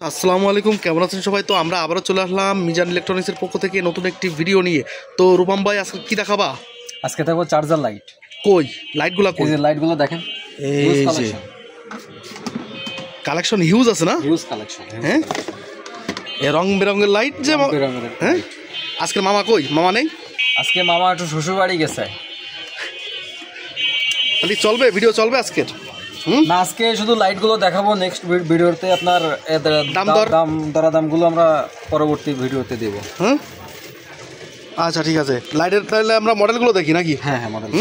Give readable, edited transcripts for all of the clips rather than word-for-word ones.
আসসালামু আলাইকুম, কেমন আছেন সবাই? তো আমরা আবারও চলে আসলাম মিজান ইলেকট্রনিক্সের পক্ষ থেকে নতুন একটি ভিডিও নিয়ে। তো রূপম ভাই আজকে কি দেখাবা? আজকে দেখো চার্জার লাইট। কই লাইটগুলো? কই লাইটগুলো দেখেন, এই যে কালেকশন হিউজ আছে না? Huge collection. হ্যাঁ, এ রং বেরঙের লাইট যে। হ্যাঁ, আজকে মামা কই? মামা নেই আজকে, মামা একটু শ্বশুর বাড়ি গেছে। তাহলে চলবে ভিডিও, চলবে আজকের? না, আজকে শুধু লাইটগুলো দেখাবো। নেক্সট ভিডিওতে আপনার দামগুলো আমরা পরবর্তী ভিডিওতে দেবো। হুম, আচ্ছা ঠিক আছে। লাইটের তাহলে আমরা মডেলগুলো দেখি নাকি? হ্যাঁ হ্যাঁ, মডেল।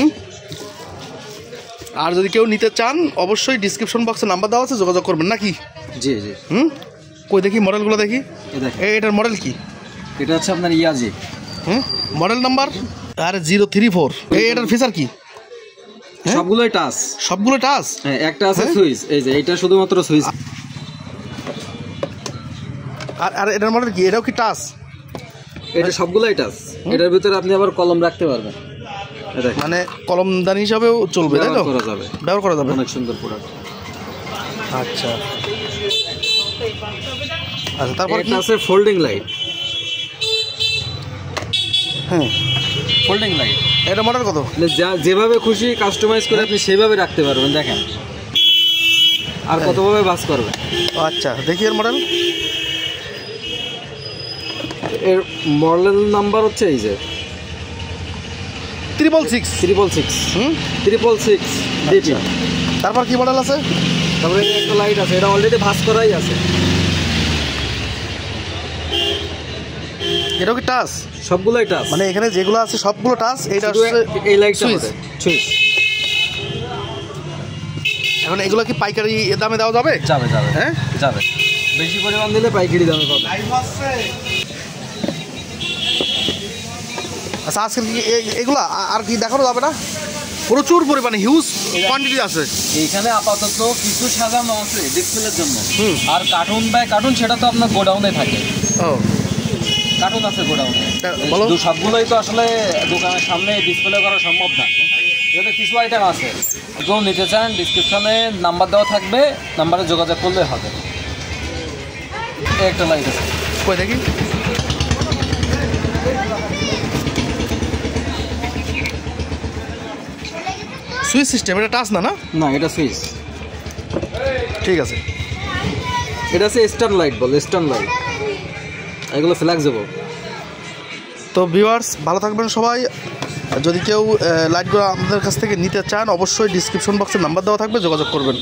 আর যদি কেউ নিতে চান অবশ্যই ডিসক্রিপশন বক্সে নাম্বার দেওয়া আছে, যোগাযোগ করবেন নাকি? জি জি। কই দেখি মডেলগুলো দেখি। এটার মডেল কি? এটা হচ্ছে আপনার ইয়াজি। মডেল নাম্বার আর 034। এটার ফিচার কি? সবগুলোই টাচ। সবগুলো টাচ? হ্যাঁ, একটা আছে সুইচ। এই যে এটা শুধুমাত্র সুইচ। আর এটার মডেল কি? এটাও কি টাচ? এটা সবগুলোই টাচ। এটার ভিতরে আপনি আবার কলম রাখতে পারবেন, মানে কলমদানি হিসাবেও চলবে, তাই তো? ব্যবহার করা যাবে। অনেক সুন্দর প্রোডাক্ট। আচ্ছা আচ্ছা, তারপর কি আছে? Folding light. হ্যাঁ, ফোল্ডিং লাইট। এটা মডেল কত? যেভাবে খুশি কাস্টমাইজ করে আপনি সেভাবে রাখতে পারবেন। দেখেন আর কতভাবে বাস করবেন। আচ্ছা দেখি এর মডেল। এর মডেল নাম্বার হচ্ছে এই যে 666 ডিপি। তারপর কি মডেল আছে? তারপরে একটা লাইট আছে, এটা অলরেডি ভাস করাই আছে। এটাও কি টাচ? সবগুলোই টাচ। মানে এখানে যেগুলো আছে সবগুলো টাচ। এইটা এই লাইট সুইচ। এখন এগুলো কি পাইকারি দামে দেওয়া যাবে? যাবে যাবে। হ্যাঁ যাবে, বেশি পরিমাণ দিলে পাইকারি দামে পাবে। আচ্ছা আজকে কি এগুলা আর কি দেখানো যাবে না? প্রচুর পরিমাণে হিউজ কোয়ান্টিটি আছে এইখানে। আপাতত কিছু সাজানো আছে ডিসপ্লের জন্য। আর কার্টুন বাই কার্টুন সেটা তো আপনার গোডাউনে থাকে। কার্টুন আছে গোডাউনে। সবগুলোই তো আসলে দোকানের সামনে ডিসপ্লে করা সম্ভব না। এতে কিছু আইটেম আছে, কেউ নিতে চান ডিসক্রিপশনে নাম্বার দেওয়া থাকবে, নাম্বারে যোগাযোগ করলে হবে। একটা লাইট আছে, কই দেখি। সুইচ সিস্টেম, এটা টাচ না? না, এটা সুইচ। ঠিক আছে। এটা আছে স্টার্ন লাইট বলে, স্টার্ন লাইট। এগুলো ফ্লেক্সিবল। তো ভিউয়ার্স ভালো থাকবেন সবাই। যদি কেউ লাইটগুলো আমাদের কাছ থেকে নিতে চান অবশ্যই ডিসক্রিপশন বক্সে নাম্বার দেওয়া থাকবে, যোগাযোগ করবেন।